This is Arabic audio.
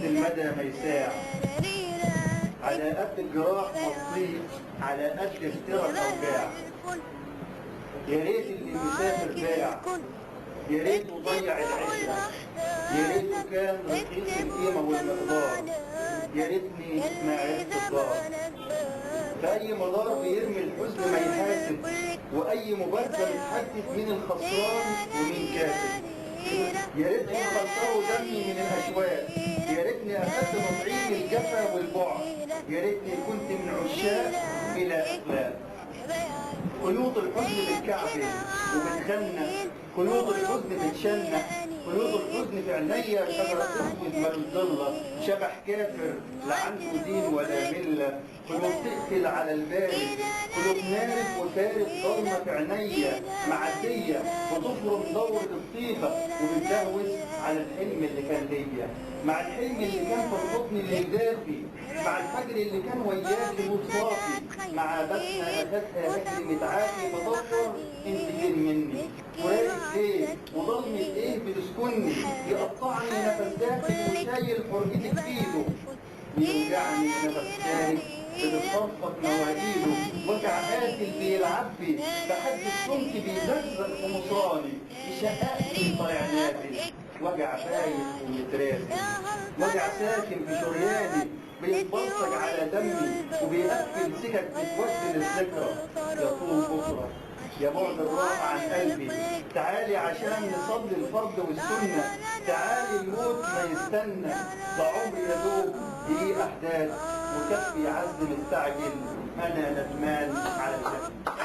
المدى ما يساع، على قد الجراح مطيق، على قد افتراء الأوجاع. يا ريت اللي مسافر باع، يا ريته ضيع العشرة، يا ريته كان رخيص القيمة والمقدار، يا ريتني ما عرفت الدار. فأي مدار بيرمي الحزن ما يحاسب، وأي مبادرة بتحدد مين الخسران ومين كاسب. يا ريتني خلصه دمي من الأشواق، يا ريتني أخدت تطعيم الجفا والبعد، يا ريتني كنت من عشاق إلى أخلاق. خيوط الحزن بتكعبل وبتخنق، خيوط الحزن بتشنق، خيوط الحزن في عينيا شجرة اسود ملظلة، شبح كافر لا عنده دين ولا ملة. قلوب تقتل على البارد، قلوب نارد وفارد ضلمة في عينيا معدية وتفرم دورة الطيبة وبتهوس على الحلم اللي كان ليا، مع الحلم اللي كان في الحضن اللي يدافي، مع الفجر اللي كان وياكي وصافي، مع بسمة أخدها أكل متعافي بدور انت فين مني، وراقب ليه وضلمة ايه بتسكني، يقطعني نفس داخل وشايل حرقتك فيده، بيوجعني نفس خارج بتتصفق مواعيده، وجع قاتل بيلعب بي بحد السمك بيزغزغ في مصراني، يشققني طالع نازل، وجع بايت ومتراسي، وجع ساكن في شرياني بيتبلطج على دمي وبيقفل سكك بتودي للذكرى. يا طول بكره يا بعد الراحة عن قلبي، تعالي عشان نصلي الفرض والسنة، تعالي الموت ما يستنى، ده عمري يا دوب دقيقة أحداث وكفي عزم مستعجل، أنا ندمان على الجنة.